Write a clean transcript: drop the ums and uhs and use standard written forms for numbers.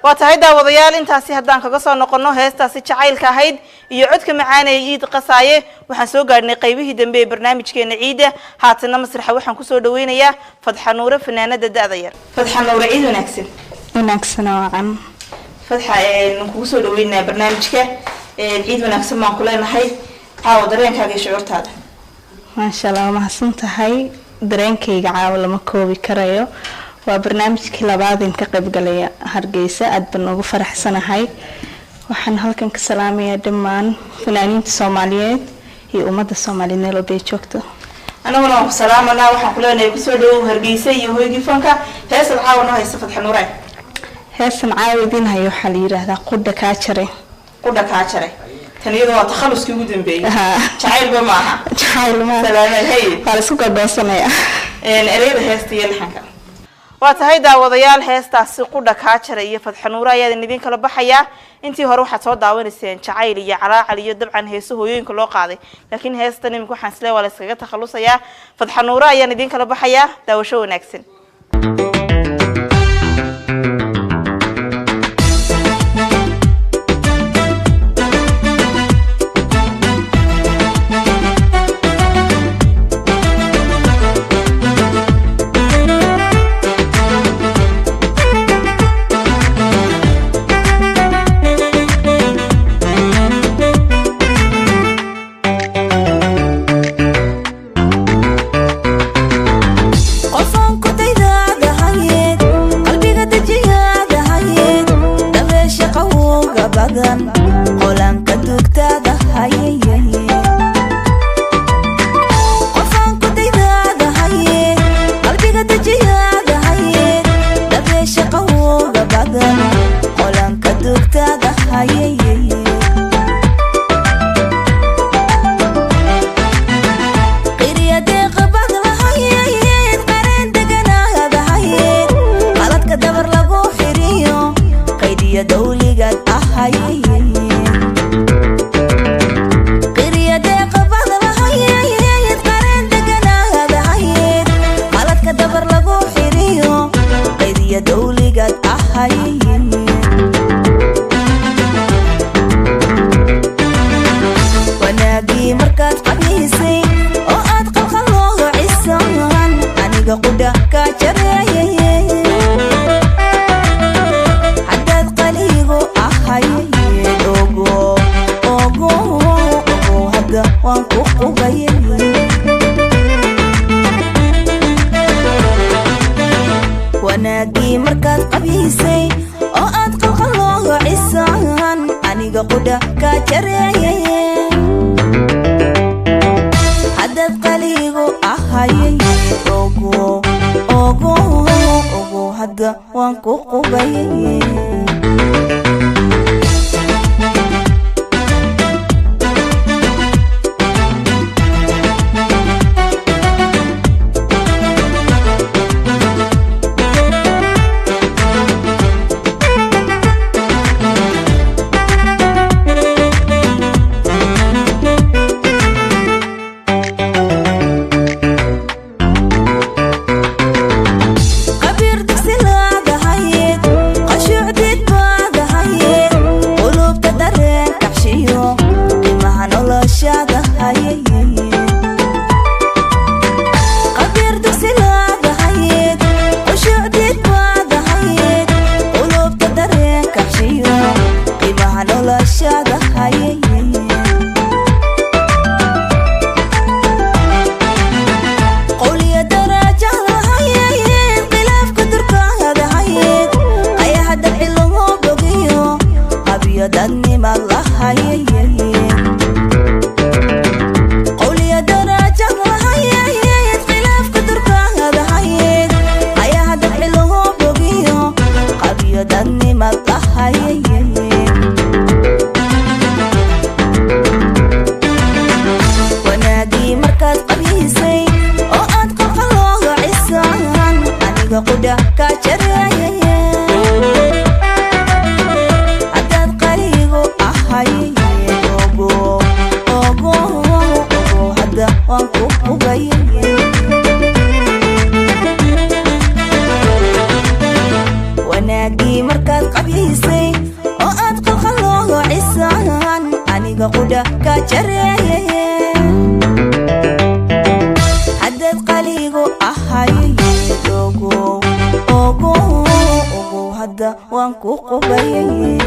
واتهاي داوديال intaasi hadaan kaga soo noqono heestaasi jacaylka ahayd iyo codka macaan ee ciid qasaaye waxaan soo gaarnay qaybihii dambe ee barnaamijkeena ciida haatana masraxa waxaan ku soo dhaweynayaa Fadxa Nuure fanaanada da'da yar Fadxa Nuure ciid wanaagsan waan Fadxa ku soo dhaweynaa barnaamijka ciid wanaagsan ma ku leenahay caawa dareenkaaga shucuurtaada ma sha Allah ma hasantahay dareenkayga caawa lama koobi karayo waa barnaamijkii labaad in ka qayb galaya Hargeysa aad baan ugu faraxsanahay waxaan halkan ka salaamayaa dhammaan fanaaniinta Soomaaliyeed iyo ummadda Soomaaliyeed oo joogto anaguna waan salaamanaa waxaan ku leenahay ku soo dhawow Hargeysa iyo hoygii fanka heesan caawana haysta Fadxa Nuure heesan caawidin hayo waxa la yiraahdaa qudha ka jaray taniyada waa takhaluskii ugu dambeeyay jacayl ma aha salaamay hay waa isku go'doonsanaya ereyada heesta iyo laxanka واتهاي داوديال heestaasi qudha ka jaray iyo Fadxa Nuure ayaa idin kala baxaya intii hore waxa soo daawaneyseen jacayl iyo calaacal iyo dabcan heeso hooyooyinka loo qaaday laakiin heestan imika waxaan isleeyahay wala iskaga takhalusaya Fadxa Nuure ayaa idin kala baxaya daawasho wanaagsan wanaagii markaad qabiis قودا كجريه حدد قليقو أحاي أوغو أوغو أوغو هدا وانكو قبيه